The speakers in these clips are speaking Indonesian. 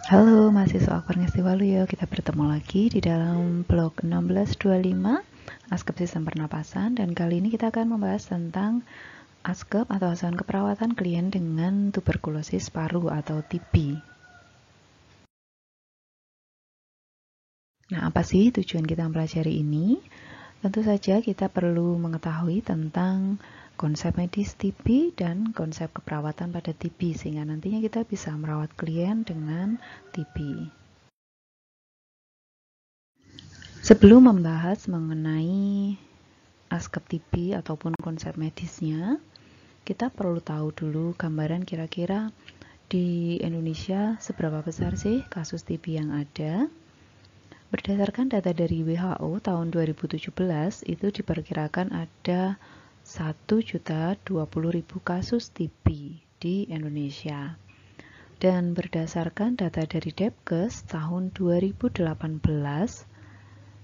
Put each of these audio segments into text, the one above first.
Halo mahasiswa Akbar Ngestiwaluyo, kita bertemu lagi di dalam blog 1625 Askep Sistem Pernapasan, dan kali ini kita akan membahas tentang Askep atau asuhan keperawatan klien dengan tuberkulosis paru atau TB. Nah, apa sih tujuan kita mempelajari ini? Tentu saja kita perlu mengetahui tentang konsep medis TB dan konsep keperawatan pada TB, sehingga nantinya kita bisa merawat klien dengan TB. Sebelum membahas mengenai Askep TB ataupun konsep medisnya, kita perlu tahu dulu gambaran kira-kira di Indonesia seberapa besar sih kasus TB yang ada. Berdasarkan data dari WHO tahun 2017, itu diperkirakan ada 1.020.000 kasus TB di Indonesia. Dan berdasarkan data dari Depkes tahun 2018,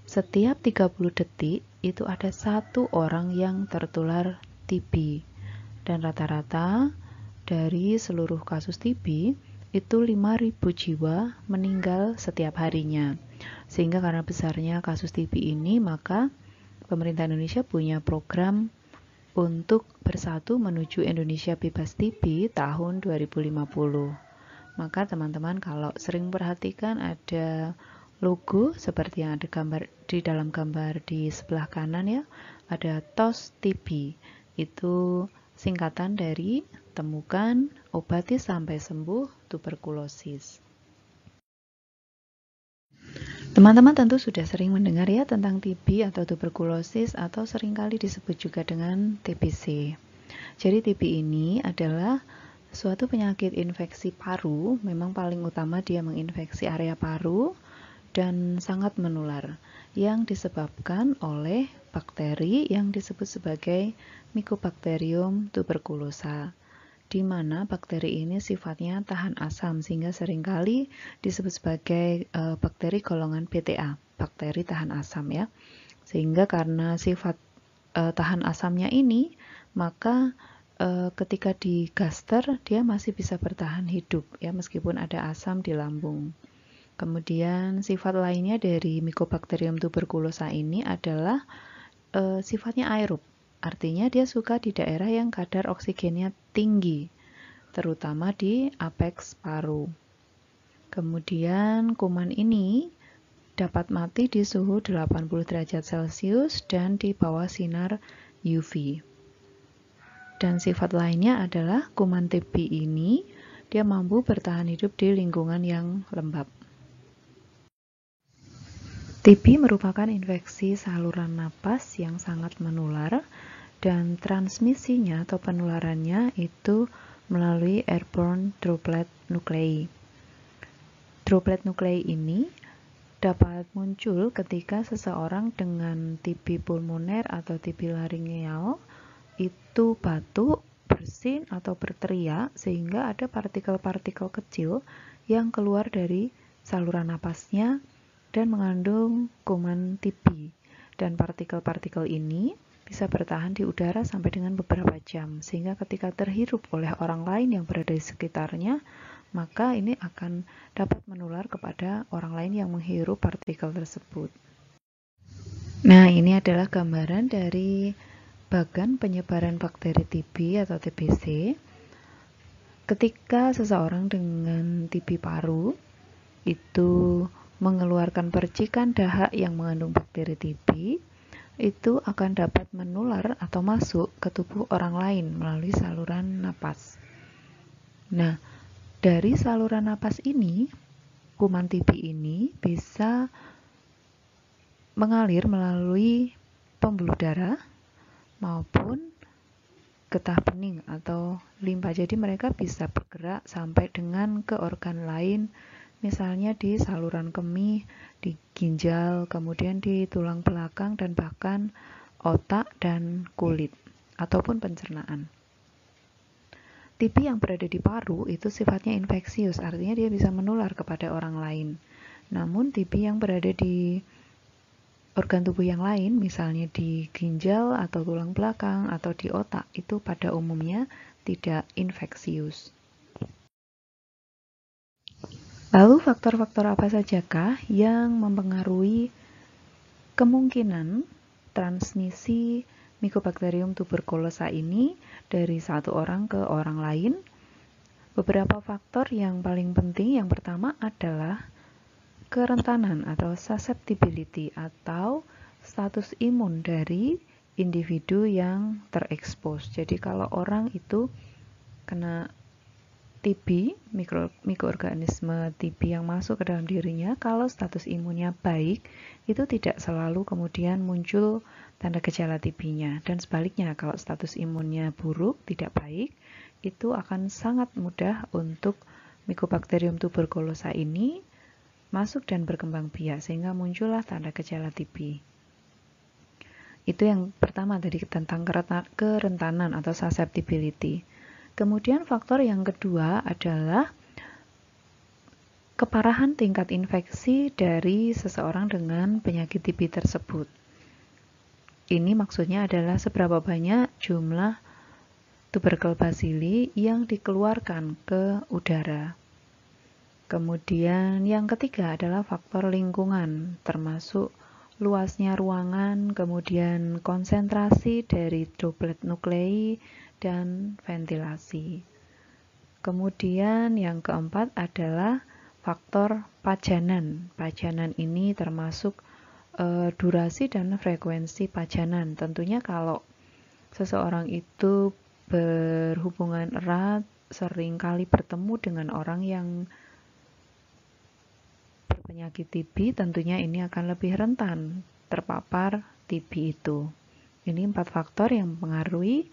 setiap 30 detik itu ada satu orang yang tertular TB. Dan rata-rata dari seluruh kasus TB itu 5.000 jiwa meninggal setiap harinya. Sehingga karena besarnya kasus TB ini, maka pemerintah Indonesia punya program untuk bersatu menuju Indonesia bebas TB tahun 2050. Maka teman-teman kalau sering perhatikan ada logo seperti yang ada gambar di dalam gambar di sebelah kanan ya, ada TOS TB. Itu singkatan dari temukan, obati sampai sembuh tuberkulosis. Teman-teman tentu sudah sering mendengar ya tentang TB atau tuberkulosis, atau seringkali disebut juga dengan TBC. Jadi TB ini adalah suatu penyakit infeksi paru, memang paling utama dia menginfeksi area paru dan sangat menular, yang disebabkan oleh bakteri yang disebut sebagai Mycobacterium tuberculosa, di mana bakteri ini sifatnya tahan asam, sehingga seringkali disebut sebagai bakteri golongan BTA, bakteri tahan asam ya. Sehingga karena sifat tahan asamnya ini, maka ketika digaster dia masih bisa bertahan hidup ya, meskipun ada asam di lambung. Kemudian sifat lainnya dari Mycobacterium tuberculosa ini adalah sifatnya aerob. Artinya dia suka di daerah yang kadar oksigennya tinggi, terutama di apeks paru. Kemudian kuman ini dapat mati di suhu 80 derajat Celcius dan di bawah sinar UV. Dan sifat lainnya adalah kuman TB ini dia mampu bertahan hidup di lingkungan yang lembab. TB merupakan infeksi saluran napas yang sangat menular, dan transmisinya atau penularannya itu melalui airborne droplet nuclei. Droplet nuclei ini dapat muncul ketika seseorang dengan TB pulmoner atau TB laringeal itu batuk, bersin, atau berteriak, sehingga ada partikel-partikel kecil yang keluar dari saluran napasnya dan mengandung kuman TB. Dan partikel-partikel ini bisa bertahan di udara sampai dengan beberapa jam, sehingga ketika terhirup oleh orang lain yang berada di sekitarnya, maka ini akan dapat menular kepada orang lain yang menghirup partikel tersebut. Nah, ini adalah gambaran dari bagan penyebaran bakteri TB atau TBC. Ketika seseorang dengan TB paru itu mengeluarkan percikan dahak yang mengandung bakteri TB, itu akan dapat menular atau masuk ke tubuh orang lain melalui saluran napas. Nah, dari saluran napas ini, kuman TB ini bisa mengalir melalui pembuluh darah maupun getah bening atau limpa. Jadi mereka bisa bergerak sampai dengan ke organ lain, misalnya di saluran kemih, di ginjal, kemudian di tulang belakang, dan bahkan otak dan kulit ataupun pencernaan. TB yang berada di paru itu sifatnya infeksius, artinya dia bisa menular kepada orang lain. Namun TB yang berada di organ tubuh yang lain, misalnya di ginjal atau tulang belakang atau di otak, itu pada umumnya tidak infeksius. Lalu faktor-faktor apa sajakah yang mempengaruhi kemungkinan transmisi Mycobacterium tuberculosa ini dari satu orang ke orang lain? Beberapa faktor yang paling penting, yang pertama adalah kerentanan atau susceptibility atau status imun dari individu yang terekspos. Jadi kalau orang itu kena TB, mikroorganisme TB yang masuk ke dalam dirinya, kalau status imunnya baik, itu tidak selalu kemudian muncul tanda gejala TB-nya. Dan sebaliknya, kalau status imunnya buruk, tidak baik, itu akan sangat mudah untuk Mycobacterium tuberculosa ini masuk dan berkembang biak, sehingga muncullah tanda gejala TB. Itu yang pertama tadi tentang kerentanan atau susceptibility. Kemudian faktor yang kedua adalah keparahan tingkat infeksi dari seseorang dengan penyakit TB tersebut. Ini maksudnya adalah seberapa banyak jumlah tuberkel bacilli yang dikeluarkan ke udara. Kemudian yang ketiga adalah faktor lingkungan, termasuk luasnya ruangan, kemudian konsentrasi dari droplet nuklei, dan ventilasi. Kemudian yang keempat adalah faktor pajanan. Pajanan ini termasuk durasi dan frekuensi pajanan. Tentunya kalau seseorang itu berhubungan erat, sering kali bertemu dengan orang yang berpenyakit TB, tentunya ini akan lebih rentan terpapar TB itu. Ini 4 faktor yang mempengaruhi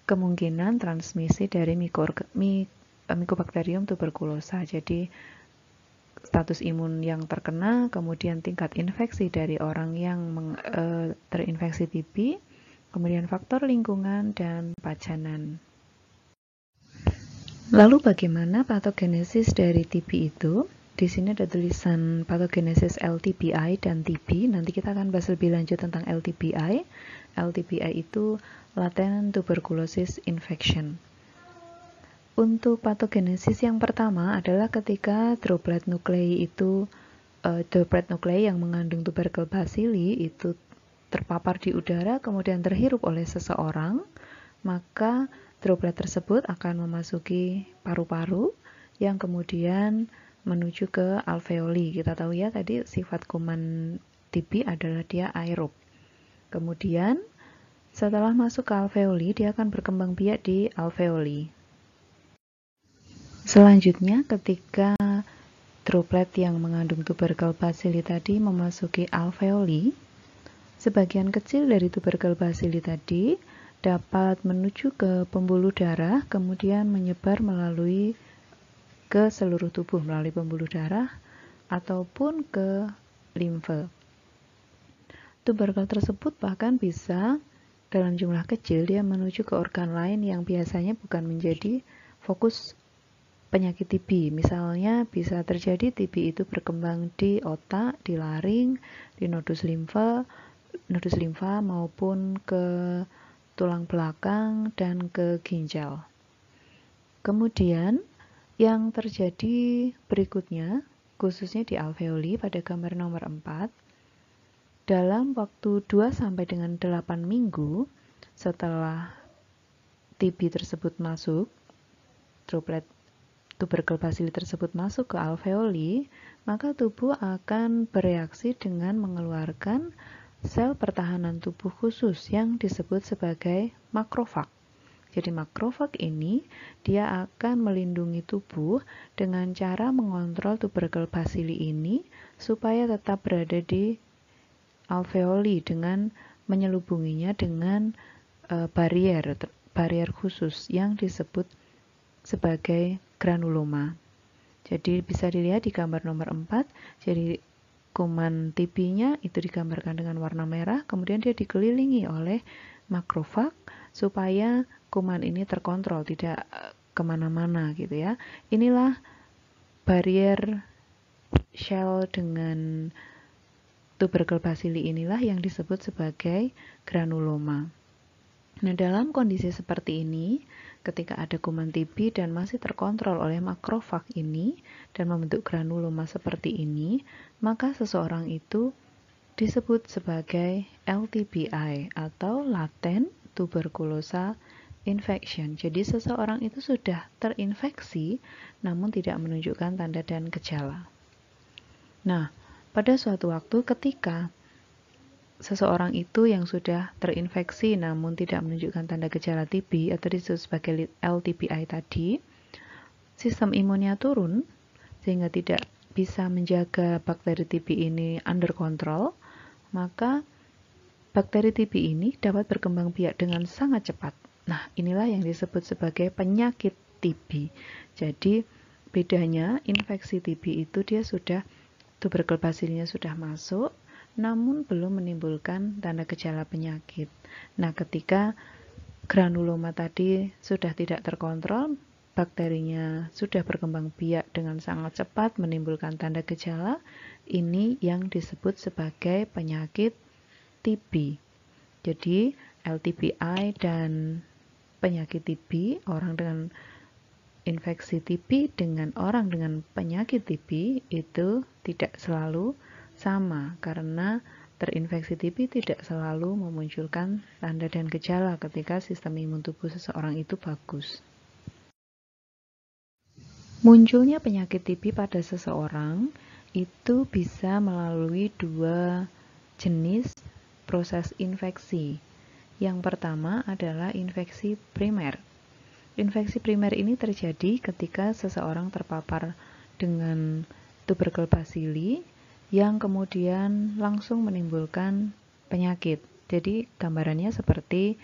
kemungkinan transmisi dari Mycobacterium tuberculosa. Jadi status imun yang terkena, kemudian tingkat infeksi dari orang yang terinfeksi TB, kemudian faktor lingkungan dan pajanan. Lalu bagaimana patogenesis dari TB itu? Di sini ada tulisan patogenesis LTBI dan TB. Nanti kita akan bahas lebih lanjut tentang LTBI. LTBI itu latent tuberculosis infection. Untuk patogenesis yang pertama adalah ketika droplet nuklei yang mengandung tuberkel bacilli itu terpapar di udara, kemudian terhirup oleh seseorang, maka droplet tersebut akan memasuki paru-paru yang kemudian menuju ke alveoli. Kita tahu ya tadi sifat kuman TB adalah dia aerob. Kemudian setelah masuk ke alveoli, dia akan berkembang biak di alveoli. Selanjutnya, ketika droplet yang mengandung tuberkel bacilli tadi memasuki alveoli, sebagian kecil dari tuberkel bacilli tadi dapat menuju ke pembuluh darah, kemudian menyebar ke seluruh tubuh melalui pembuluh darah ataupun ke limfe. Tuberkel tersebut bahkan bisa dalam jumlah kecil dia menuju ke organ lain yang biasanya bukan menjadi fokus penyakit TB. Misalnya bisa terjadi TB itu berkembang di otak, di laring, di nodus limfa maupun ke tulang belakang dan ke ginjal. Kemudian yang terjadi berikutnya, khususnya di alveoli pada gambar nomor 4, dalam waktu 2 sampai dengan 8 minggu setelah TB tersebut masuk, droplet tuberkel bacilli tersebut masuk ke alveoli, maka tubuh akan bereaksi dengan mengeluarkan sel pertahanan tubuh khusus yang disebut sebagai makrofag. Jadi makrofag ini dia akan melindungi tubuh dengan cara mengontrol tuberkel bacilli ini supaya tetap berada di alveoli dengan menyelubunginya dengan barier khusus yang disebut sebagai granuloma. Jadi bisa dilihat di gambar nomor 4. Jadi kuman TB-nya itu digambarkan dengan warna merah, kemudian dia dikelilingi oleh makrofag supaya kuman ini terkontrol, tidak kemana-mana gitu ya. Inilah barier shell dengan tuberkel bacilli inilah yang disebut sebagai granuloma. Nah, dalam kondisi seperti ini, ketika ada kuman TB dan masih terkontrol oleh makrofag ini dan membentuk granuloma seperti ini, maka seseorang itu disebut sebagai LTBI atau latent tuberculosa infection. Jadi seseorang itu sudah terinfeksi namun tidak menunjukkan tanda dan gejala. Nah, pada suatu waktu ketika seseorang itu yang sudah terinfeksi namun tidak menunjukkan tanda gejala TB atau disebut sebagai LTBI tadi, sistem imunnya turun sehingga tidak bisa menjaga bakteri TB ini under control, maka bakteri TB ini dapat berkembang biak dengan sangat cepat. Nah, inilah yang disebut sebagai penyakit TB. Jadi, bedanya infeksi TB itu dia sudah tuberkel basilnya sudah masuk, namun belum menimbulkan tanda gejala penyakit. Nah, ketika granuloma tadi sudah tidak terkontrol, bakterinya sudah berkembang biak dengan sangat cepat menimbulkan tanda gejala, ini yang disebut sebagai penyakit TB. Jadi, LTBI dan penyakit TB, orang dengan infeksi TB dengan orang dengan penyakit TB itu tidak selalu sama, karena terinfeksi TB tidak selalu memunculkan tanda dan gejala ketika sistem imun tubuh seseorang itu bagus. Munculnya penyakit TB pada seseorang itu bisa melalui dua jenis proses infeksi. Yang pertama adalah infeksi primer. Infeksi primer ini terjadi ketika seseorang terpapar dengan tuberkel bacilli yang kemudian langsung menimbulkan penyakit. Jadi gambarannya seperti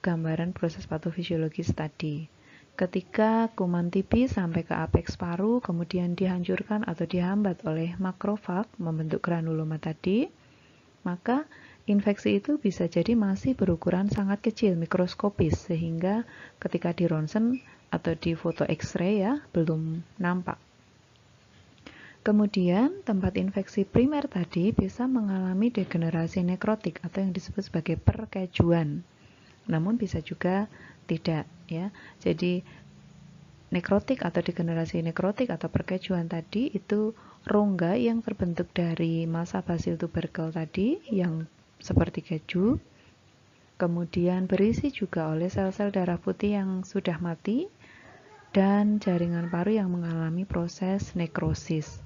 gambaran proses patofisiologis tadi. Ketika kuman TB sampai ke apeks paru, kemudian dihancurkan atau dihambat oleh makrofag membentuk granuloma tadi, maka infeksi itu bisa jadi masih berukuran sangat kecil, mikroskopis, sehingga ketika di ronsen atau di foto X-ray ya belum nampak. Kemudian tempat infeksi primer tadi bisa mengalami degenerasi nekrotik atau yang disebut sebagai perkejuan. Namun bisa juga tidak ya. Jadi nekrotik atau degenerasi nekrotik atau perkejuan tadi itu rongga yang terbentuk dari massa basil tuberkel tadi yang seperti keju, kemudian berisi juga oleh sel-sel darah putih yang sudah mati dan jaringan paru yang mengalami proses nekrosis.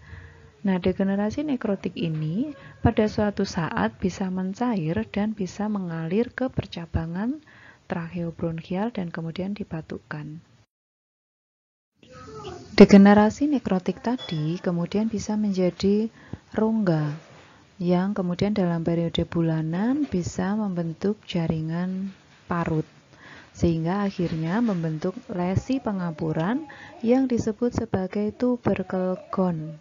Nah, degenerasi nekrotik ini pada suatu saat bisa mencair dan bisa mengalir ke percabangan tracheobronchial dan kemudian dibatukan. Degenerasi nekrotik tadi kemudian bisa menjadi rongga yang kemudian dalam periode bulanan bisa membentuk jaringan parut, sehingga akhirnya membentuk lesi pengapuran yang disebut sebagai tubercle gone.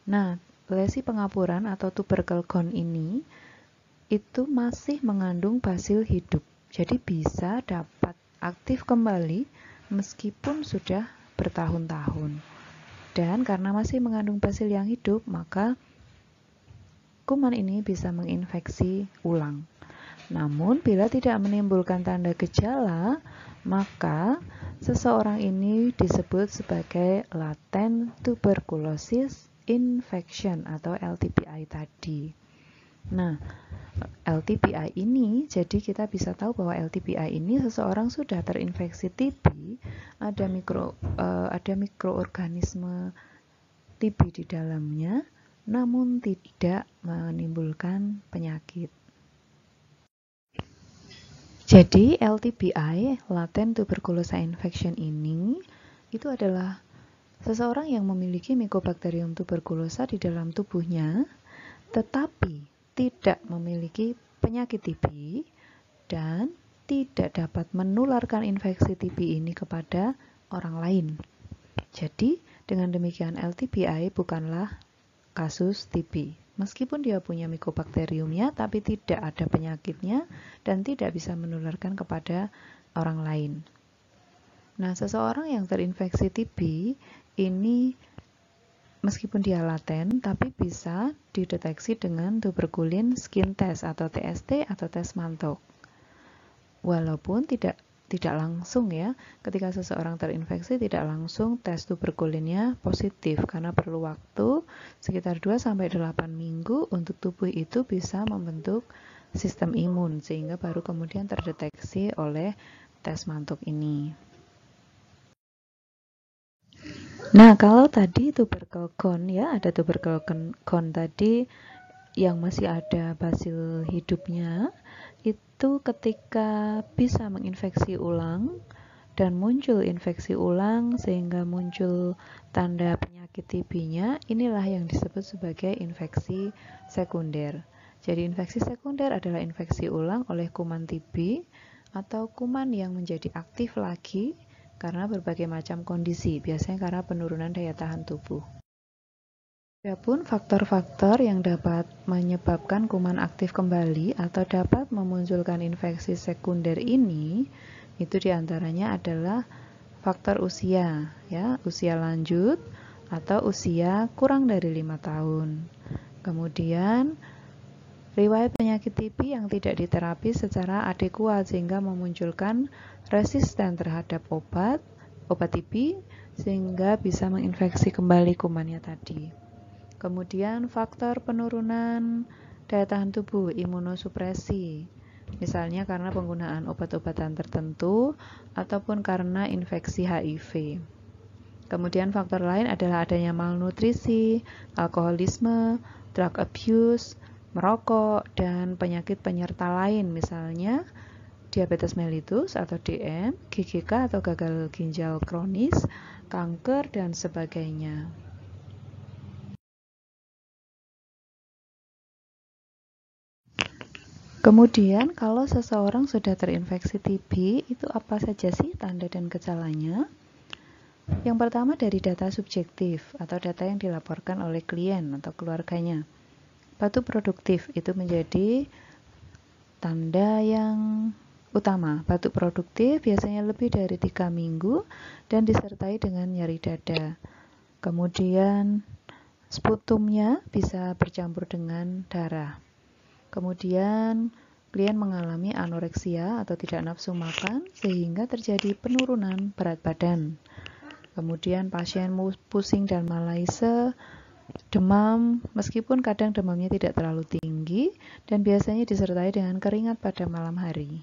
Nah, lesi pengapuran atau tubercle gone ini itu masih mengandung basil hidup, jadi bisa dapat aktif kembali meskipun sudah bertahun-tahun. Dan karena masih mengandung basil yang hidup, maka kuman ini bisa menginfeksi ulang. Namun, bila tidak menimbulkan tanda gejala, maka seseorang ini disebut sebagai latent tuberculosis infection atau LTBI tadi. Nah, LTBI ini, jadi kita bisa tahu bahwa LTBI ini seseorang sudah terinfeksi TB, ada mikroorganisme TB di dalamnya, namun tidak menimbulkan penyakit. Jadi LTBI, latent tuberculosis infection ini, itu adalah seseorang yang memiliki Mycobacterium tuberculosa di dalam tubuhnya, tetapi tidak memiliki penyakit TB dan tidak dapat menularkan infeksi TB ini kepada orang lain. Jadi, dengan demikian LTBI bukanlah kasus TB. Meskipun dia punya Mycobacteriumnya, tapi tidak ada penyakitnya dan tidak bisa menularkan kepada orang lain. Nah, seseorang yang terinfeksi TB ini meskipun dia laten, tapi bisa dideteksi dengan tuberculin skin test atau TST atau tes mantok. Walaupun tidak tidak langsung ya, ketika seseorang terinfeksi tidak langsung tes tuberkulinnya positif karena perlu waktu sekitar 2-8 minggu untuk tubuh itu bisa membentuk sistem imun sehingga baru kemudian terdeteksi oleh tes mantuk ini. Nah, kalau tadi tubercle gone ya, ada tubercle gone tadi yang masih ada basil hidupnya, itu ketika bisa menginfeksi ulang dan muncul infeksi ulang sehingga muncul tanda penyakit TB-nya, inilah yang disebut sebagai infeksi sekunder. Jadi infeksi sekunder adalah infeksi ulang oleh kuman TB atau kuman yang menjadi aktif lagi karena berbagai macam kondisi, biasanya karena penurunan daya tahan tubuh. Adapun faktor-faktor yang dapat menyebabkan kuman aktif kembali atau dapat memunculkan infeksi sekunder ini, itu diantaranya adalah faktor usia, ya, usia lanjut atau usia kurang dari 5 tahun. Kemudian riwayat penyakit TB yang tidak diterapi secara adekuat sehingga memunculkan resisten terhadap obat TB sehingga bisa menginfeksi kembali kumannya tadi. Kemudian faktor penurunan daya tahan tubuh, imunosupresi, misalnya karena penggunaan obat-obatan tertentu ataupun karena infeksi HIV. Kemudian faktor lain adalah adanya malnutrisi, alkoholisme, drug abuse, merokok, dan penyakit penyerta lain, misalnya diabetes mellitus atau DM, GGK atau gagal ginjal kronis, kanker, dan sebagainya. Kemudian kalau seseorang sudah terinfeksi TB, itu apa saja sih tanda dan gejalanya? Yang pertama dari data subjektif atau data yang dilaporkan oleh klien atau keluarganya. Batuk produktif itu menjadi tanda yang utama. Batuk produktif biasanya lebih dari 3 minggu dan disertai dengan nyeri dada. Kemudian sputumnya bisa bercampur dengan darah. Kemudian klien mengalami anoreksia atau tidak nafsu makan sehingga terjadi penurunan berat badan. Kemudian pasien pusing dan malaise, demam, meskipun kadang demamnya tidak terlalu tinggi dan biasanya disertai dengan keringat pada malam hari.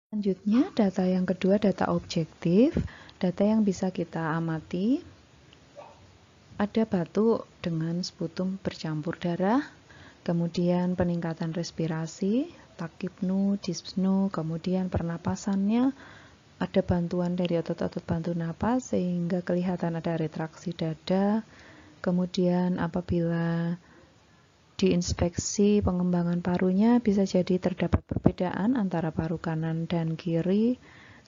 Selanjutnya, data yang kedua, data objektif, data yang bisa kita amati. Ada batuk dengan sputum bercampur darah, kemudian peningkatan respirasi, takipnu, dispnu, kemudian pernapasannya, ada bantuan dari otot-otot bantu napas sehingga kelihatan ada retraksi dada. Kemudian apabila diinspeksi pengembangan parunya bisa jadi terdapat perbedaan antara paru kanan dan kiri.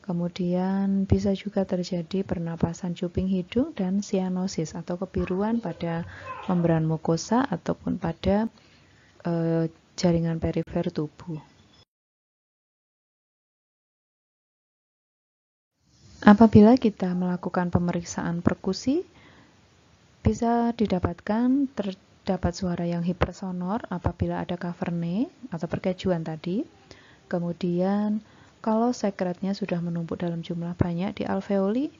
Kemudian bisa juga terjadi pernapasan cuping hidung dan sianosis atau kebiruan pada membran mukosa ataupun pada jaringan perifer tubuh. Apabila kita melakukan pemeriksaan perkusi, bisa didapatkan terdapat suara yang hipersonor apabila ada cavernea atau perkejuan tadi. Kemudian kalau sekretnya sudah menumpuk dalam jumlah banyak di alveoli,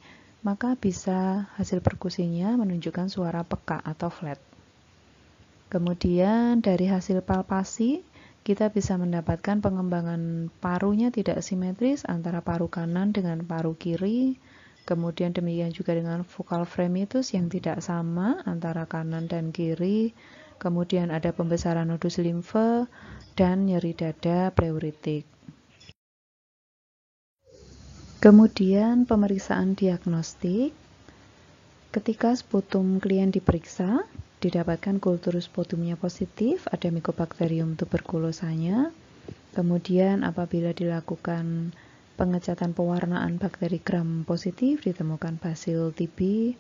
maka bisa hasil perkusinya menunjukkan suara peka atau flat. Kemudian dari hasil palpasi, kita bisa mendapatkan pengembangan parunya tidak simetris antara paru kanan dengan paru kiri. Kemudian demikian juga dengan focal fremitus yang tidak sama antara kanan dan kiri. Kemudian ada pembesaran nodus limfe dan nyeri dada pleuritik. Kemudian pemeriksaan diagnostik. Ketika sputum klien diperiksa, didapatkan kultur sputumnya positif, ada Mycobacterium tuberculosanya. Kemudian apabila dilakukan pengecatan pewarnaan bakteri gram positif, ditemukan basil TB.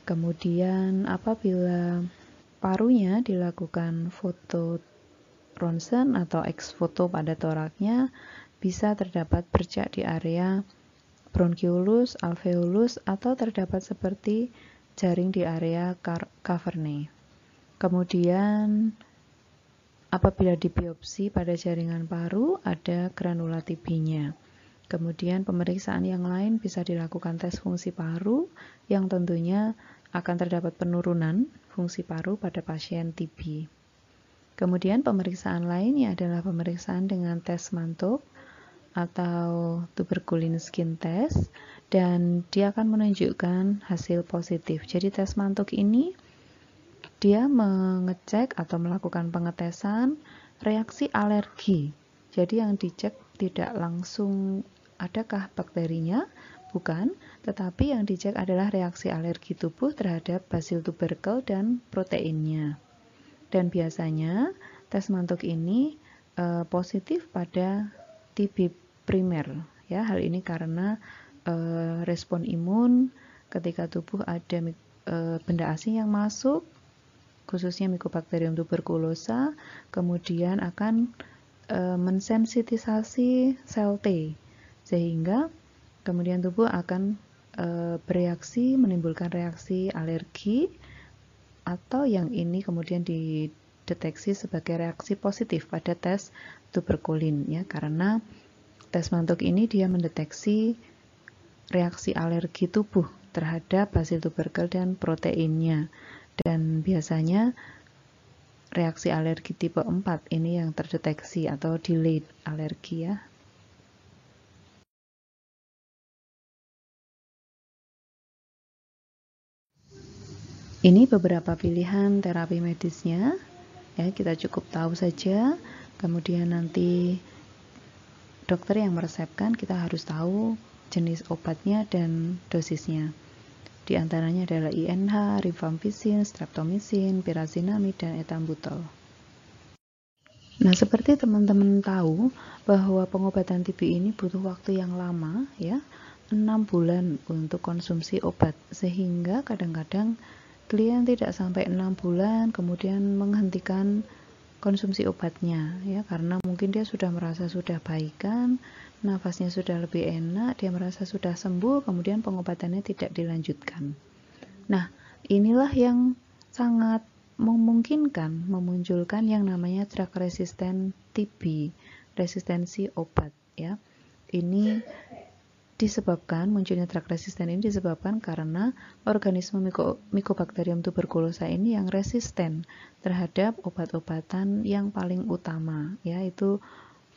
Kemudian apabila parunya dilakukan foto ronsen atau ex-foto pada toraknya, bisa terdapat bercak di area bronchiolus, alveolus, atau terdapat seperti jaring di area cavernea. Kemudian Apabila dibiopsi pada jaringan paru, ada granula TB-nya. Kemudian pemeriksaan yang lain bisa dilakukan tes fungsi paru, yang tentunya akan terdapat penurunan fungsi paru pada pasien TB. Kemudian pemeriksaan lainnya adalah pemeriksaan dengan tes mantuk atau tuberculin skin test, dan dia akan menunjukkan hasil positif. Jadi tes mantuk ini dia mengecek atau melakukan pengetesan reaksi alergi. Jadi yang dicek tidak langsung adakah bakterinya, bukan, tetapi yang dicek adalah reaksi alergi tubuh terhadap basil tuberkel dan proteinnya. Dan biasanya tes mantuk ini positif pada TB primer. Ya, hal ini karena respon imun ketika tubuh ada benda asing yang masuk, khususnya Mycobacterium tuberculosa, kemudian akan mensensitisasi sel T, sehingga kemudian tubuh akan bereaksi, menimbulkan reaksi alergi, atau yang ini kemudian dideteksi sebagai reaksi positif pada tes tuberkulin, ya, karena tes mantuk ini dia mendeteksi reaksi alergi tubuh terhadap basil tuberkel dan proteinnya. Dan biasanya reaksi alergi tipe 4 ini yang terdeteksi atau delayed alergi, ya. Ini beberapa pilihan terapi medisnya, ya, kita cukup tahu saja. Kemudian nanti dokter yang meresepkan, kita harus tahu jenis obatnya dan dosisnya. Di antaranya adalah INH, rifampicin, streptomycin, pyrazinamid, dan ethambutol. Nah, seperti teman-teman tahu bahwa pengobatan TB ini butuh waktu yang lama, ya, 6 bulan untuk konsumsi obat, sehingga kadang-kadang klien tidak sampai 6 bulan kemudian menghentikan konsumsi obatnya, ya, karena mungkin dia sudah merasa sudah baikan, nafasnya sudah lebih enak, dia merasa sudah sembuh, kemudian pengobatannya tidak dilanjutkan. Nah, inilah yang sangat memungkinkan memunculkan yang namanya drug resistant TB, resistensi obat, ya. Ini disebabkan munculnya drug resisten ini disebabkan karena organisme Mycobacterium tuberculosa ini yang resisten terhadap obat-obatan yang paling utama, yaitu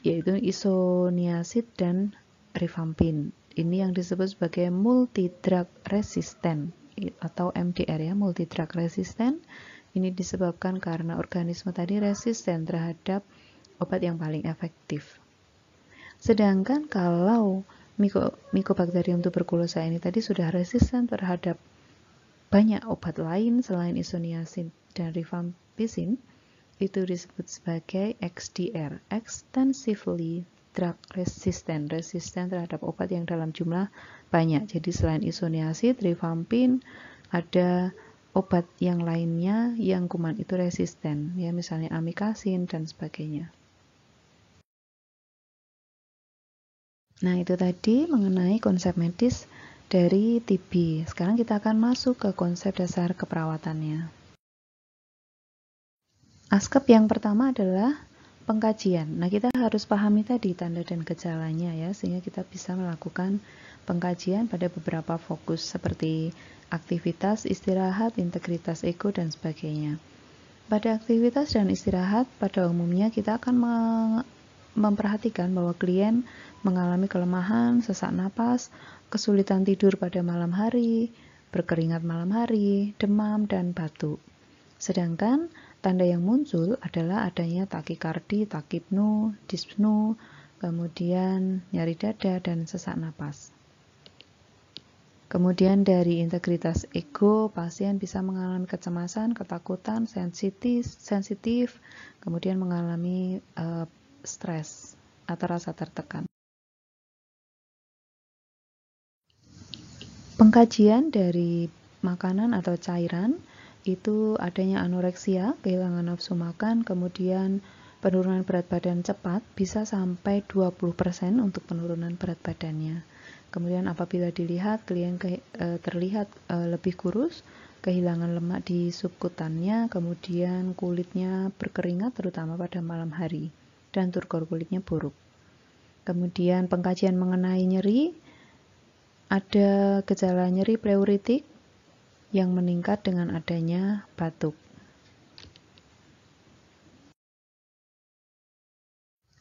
isoniazid dan rifampin. Ini yang disebut sebagai multi drug resistant atau MDR, ya, multi drug resistant. Ini disebabkan karena organisme tadi resisten terhadap obat yang paling efektif. Sedangkan kalau Mycobacterium tuberculosa ini tadi sudah resisten terhadap banyak obat lain selain isoniazid dan rifampicin, itu disebut sebagai XDR, extensively drug resistant, resisten terhadap obat yang dalam jumlah banyak. Jadi selain isoniazid, rifampin, ada obat yang lainnya yang kuman itu resisten, ya, misalnya amikasin dan sebagainya. Nah, itu tadi mengenai konsep medis dari TB. Sekarang kita akan masuk ke konsep dasar keperawatannya. Aspek yang pertama adalah pengkajian. Nah, kita harus pahami tadi tanda dan gejalanya, ya, sehingga kita bisa melakukan pengkajian pada beberapa fokus seperti aktivitas, istirahat, integritas ego, dan sebagainya. Pada aktivitas dan istirahat, pada umumnya kita akan memperhatikan bahwa klien mengalami kelemahan, sesak napas, kesulitan tidur pada malam hari, berkeringat malam hari, demam, dan batuk. Sedangkan tanda yang muncul adalah adanya takikardi, takipnu, dispnu, kemudian nyeri dada, dan sesak napas. Kemudian dari integritas ego, pasien bisa mengalami kecemasan, ketakutan, sensitif, kemudian mengalami stres atau rasa tertekan. Pengkajian dari makanan atau cairan itu adanya anoreksia, kehilangan nafsu makan, kemudian penurunan berat badan cepat, bisa sampai 20% untuk penurunan berat badannya. Kemudian apabila dilihat klien terlihat lebih kurus, kehilangan lemak di subkutannya, kemudian kulitnya berkeringat terutama pada malam hari, dan turgor kulitnya buruk. Kemudian pengkajian mengenai nyeri, ada gejala nyeri pleuritik yang meningkat dengan adanya batuk.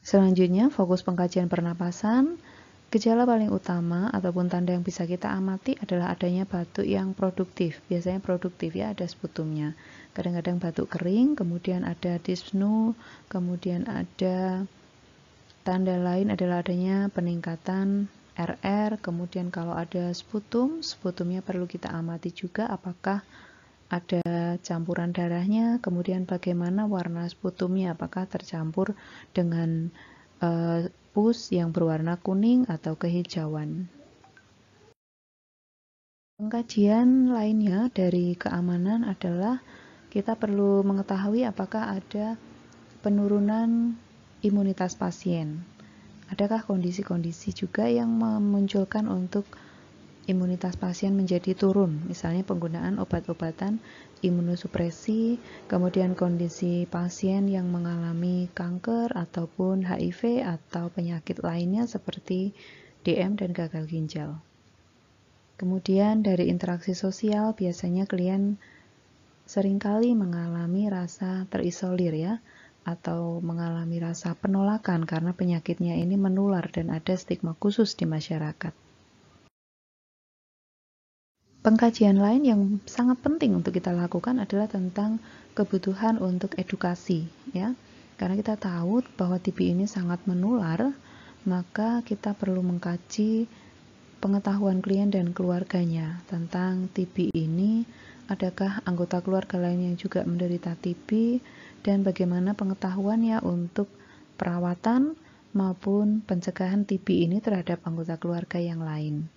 Selanjutnya, fokus pengkajian pernapasan. Gejala paling utama ataupun tanda yang bisa kita amati adalah adanya batuk yang produktif. Biasanya produktif ya, ada sputumnya. Kadang-kadang batuk kering, kemudian ada dyspnoe, kemudian ada tanda lain adalah adanya peningkatan RR, kemudian kalau ada sputum, sputumnya perlu kita amati juga apakah ada campuran darahnya, kemudian bagaimana warna sputumnya, apakah tercampur dengan pus yang berwarna kuning atau kehijauan. Pengkajian lainnya dari keamanan adalah kita perlu mengetahui apakah ada penurunan imunitas pasien. Adakah kondisi-kondisi juga yang memunculkan untuk imunitas pasien menjadi turun, misalnya penggunaan obat-obatan imunosupresi, kemudian kondisi pasien yang mengalami kanker ataupun HIV atau penyakit lainnya seperti DM dan gagal ginjal. Kemudian dari interaksi sosial, biasanya klien seringkali mengalami rasa terisolir ya, atau mengalami rasa penolakan karena penyakitnya ini menular dan ada stigma khusus di masyarakat. Pengkajian lain yang sangat penting untuk kita lakukan adalah tentang kebutuhan untuk edukasi ya. Karena kita tahu bahwa TB ini sangat menular, maka kita perlu mengkaji pengetahuan klien dan keluarganya tentang TB ini. Adakah anggota keluarga lain yang juga menderita TB dan bagaimana pengetahuannya untuk perawatan maupun pencegahan TB ini terhadap anggota keluarga yang lain.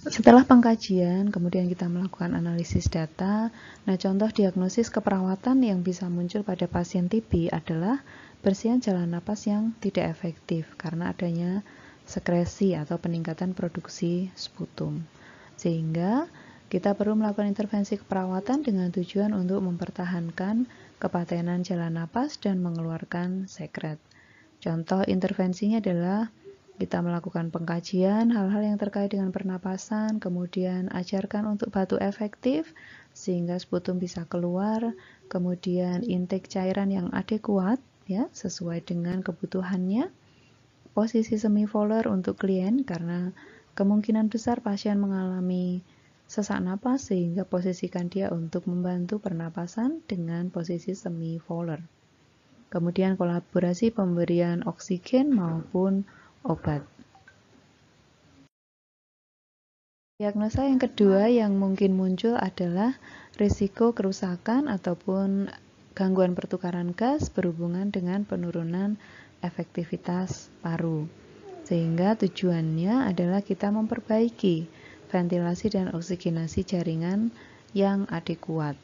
Setelah pengkajian, kemudian kita melakukan analisis data. Nah, contoh diagnosis keperawatan yang bisa muncul pada pasien TB adalah bersihan jalan napas yang tidak efektif karena adanya sekresi atau peningkatan produksi sputum. Sehingga kita perlu melakukan intervensi keperawatan dengan tujuan untuk mempertahankan kepatenan jalan napas dan mengeluarkan sekret. Contoh intervensinya adalah kita melakukan pengkajian hal-hal yang terkait dengan pernapasan, kemudian ajarkan untuk batuk efektif sehingga sputum bisa keluar, kemudian intake cairan yang adekuat ya sesuai dengan kebutuhannya. Posisi semivolar untuk klien karena kemungkinan besar pasien mengalami sesak napas sehingga posisikan dia untuk membantu pernapasan dengan posisi semivolar. Kemudian kolaborasi pemberian oksigen maupun obat. Diagnosa yang kedua yang mungkin muncul adalah risiko kerusakan ataupun gangguan pertukaran gas berhubungan dengan penurunan efektivitas paru. Sehingga tujuannya adalah kita memperbaiki ventilasi dan oksigenasi jaringan yang adekuat.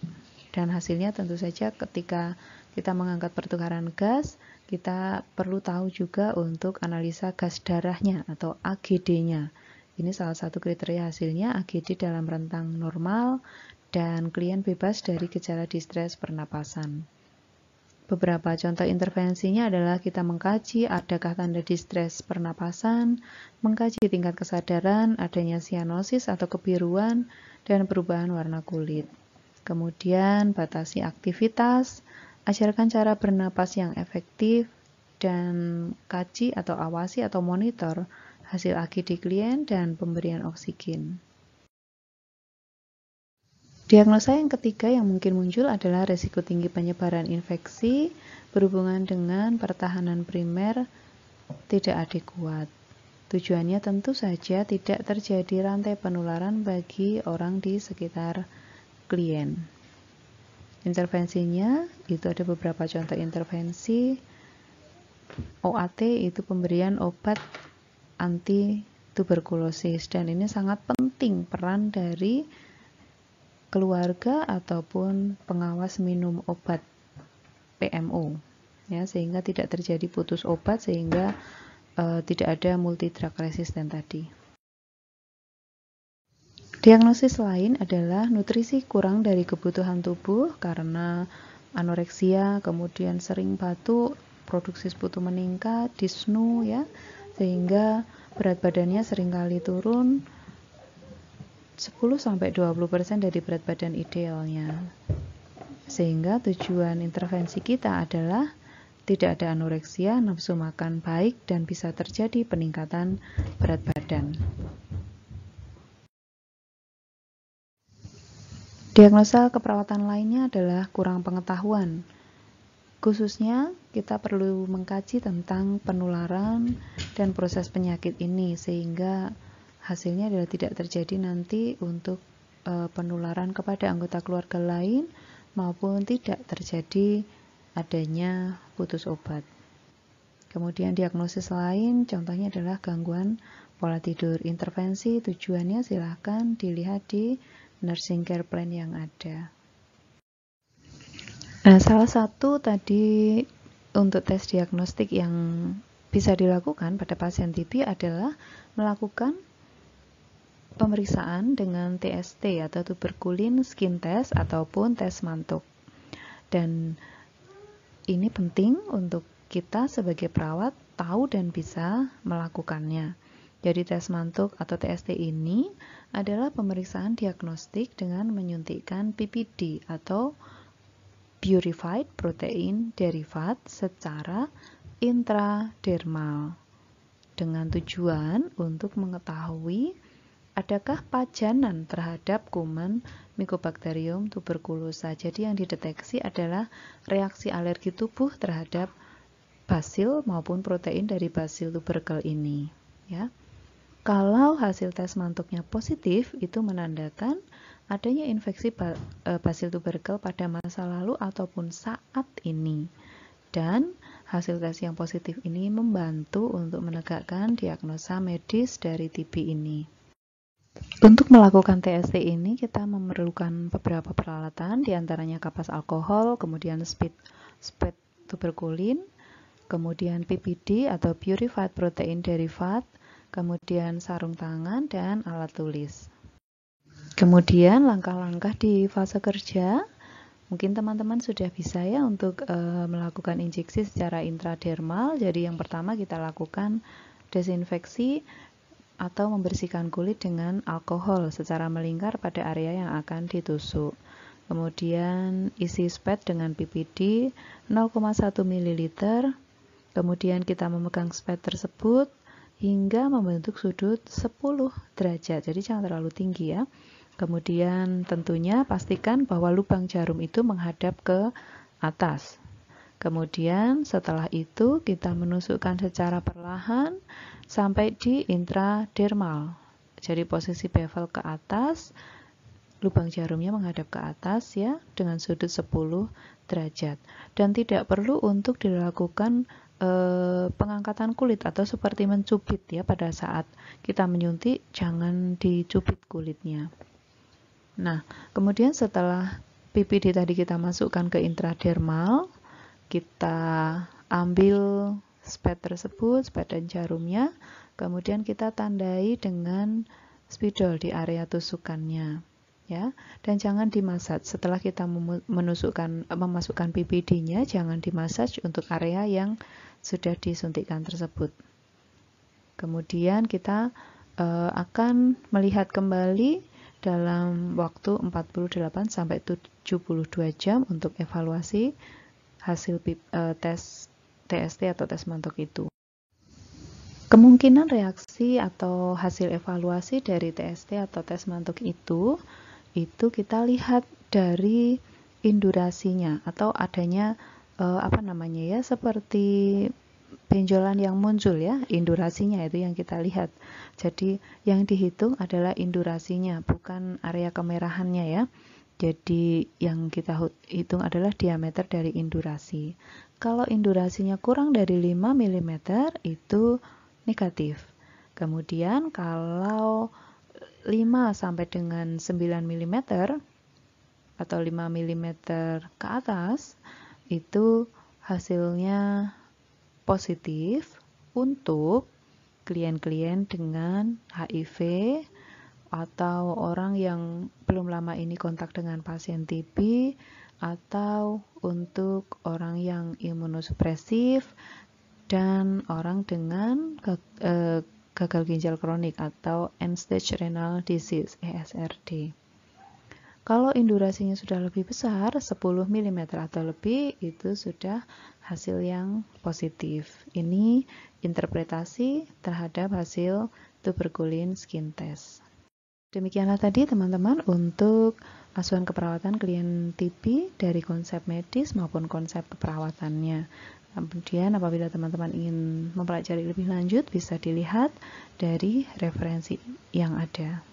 Dan hasilnya tentu saja ketika kita mengangkat pertukaran gas, kita perlu tahu juga untuk analisa gas darahnya atau AGD-nya. Ini salah satu kriteria hasilnya, AGD dalam rentang normal dan klien bebas dari gejala distres pernapasan. Beberapa contoh intervensinya adalah kita mengkaji adakah tanda distres pernapasan, mengkaji tingkat kesadaran, adanya sianosis atau kebiruan, dan perubahan warna kulit. Kemudian batasi aktivitas, ajarkan cara bernapas yang efektif, dan kaji atau awasi atau monitor hasil AGD klien dan pemberian oksigen. Diagnosa yang ketiga yang mungkin muncul adalah resiko tinggi penyebaran infeksi berhubungan dengan pertahanan primer tidak adekuat. Tujuannya tentu saja tidak terjadi rantai penularan bagi orang di sekitar klien. Intervensinya itu ada beberapa contoh intervensi. OAT itu pemberian obat anti tuberkulosis dan ini sangat penting peran dari keluarga ataupun pengawas minum obat PMO ya, sehingga tidak terjadi putus obat sehingga tidak ada multi drug resisten tadi. Diagnosis lain adalah nutrisi kurang dari kebutuhan tubuh karena anoreksia, kemudian sering batuk, produksi sputum meningkat, dyspnea ya, sehingga berat badannya seringkali turun 10-20% dari berat badan idealnya. Sehingga tujuan intervensi kita adalah tidak ada anoreksia, nafsu makan baik, dan bisa terjadi peningkatan berat badan. Diagnosa keperawatan lainnya adalah kurang pengetahuan. Khususnya kita perlu mengkaji tentang penularan dan proses penyakit ini sehingga hasilnya adalah tidak terjadi nanti untuk penularan kepada anggota keluarga lain maupun tidak terjadi adanya putus obat. Kemudian diagnosis lain contohnya adalah gangguan pola tidur. Intervensi tujuannya silahkan dilihat di nursing care plan yang ada. Nah, salah satu tadi untuk tes diagnostik yang bisa dilakukan pada pasien TB adalah melakukan pemeriksaan dengan TST atau tuberkulin skin test ataupun tes mantuk. Dan ini penting untuk kita sebagai perawat tahu dan bisa melakukannya. Jadi tes mantuk atau TST ini adalah pemeriksaan diagnostik dengan menyuntikkan PPD atau Purified Protein Derivative secara intradermal dengan tujuan untuk mengetahui adakah pajanan terhadap kuman Mycobacterium tuberculosa. Jadi yang dideteksi adalah reaksi alergi tubuh terhadap basil maupun protein dari basil tuberkel ini, ya. Kalau hasil tes mantuknya positif, itu menandakan adanya infeksi basil tuberkel pada masa lalu ataupun saat ini. Dan hasil tes yang positif ini membantu untuk menegakkan diagnosa medis dari TB ini. Untuk melakukan TST ini, kita memerlukan beberapa peralatan, diantaranya kapas alkohol, kemudian spit tuberkulin, kemudian PPD atau Purified Protein Derivative, kemudian sarung tangan dan alat tulis. Kemudian langkah-langkah di fase kerja, mungkin teman-teman sudah bisa ya untuk melakukan injeksi secara intradermal. Jadi yang pertama kita lakukan desinfeksi atau membersihkan kulit dengan alkohol secara melingkar pada area yang akan ditusuk. Kemudian isi spet dengan PPD 0,1 ml. Kemudian kita memegang spet tersebut hingga membentuk sudut 10 derajat, jadi jangan terlalu tinggi ya. Kemudian tentunya pastikan bahwa lubang jarum itu menghadap ke atas. Kemudian setelah itu kita menusukkan secara perlahan sampai di intradermal. Jadi posisi bevel ke atas, lubang jarumnya menghadap ke atas ya, dengan sudut 10 derajat. Dan tidak perlu untuk dilakukan pengangkatan kulit atau seperti mencubit ya, pada saat kita menyuntik jangan dicubit kulitnya. Nah, kemudian setelah PPD tadi kita masukkan ke intradermal, kita ambil spet tersebut, spet dan jarumnya, kemudian kita tandai dengan spidol di area tusukannya ya, dan jangan dimasaj. Setelah kita memasukkan PPD-nya, jangan dimasaj untuk area yang sudah disuntikkan tersebut. Kemudian kita akan melihat kembali dalam waktu 48 sampai 72 jam untuk evaluasi hasil tes TST atau tes mantuk itu. Kemungkinan reaksi atau hasil evaluasi dari TST atau tes mantuk itu kita lihat dari indurasinya atau adanya seperti benjolan yang muncul ya, indurasinya itu yang kita lihat. Jadi yang dihitung adalah indurasinya, bukan area kemerahannya ya. Jadi yang kita hitung adalah diameter dari indurasi. Kalau indurasinya kurang dari 5 mm itu negatif. Kemudian kalau 5 sampai dengan 9 mm atau 5 mm ke atas itu hasilnya positif. untuk klien-klien dengan HIV atau orang yang belum lama ini kontak dengan pasien TB, atau untuk orang yang imunosupresif dan orang dengan gagal ginjal kronik atau end-stage renal disease (ESRD). Kalau indurasinya sudah lebih besar, 10 mm atau lebih, itu sudah hasil yang positif. Ini interpretasi terhadap hasil tuberkulin skin test. Demikianlah tadi teman-teman untuk asuhan keperawatan klien TB dari konsep medis maupun konsep keperawatannya. Kemudian apabila teman-teman ingin mempelajari lebih lanjut, bisa dilihat dari referensi yang ada.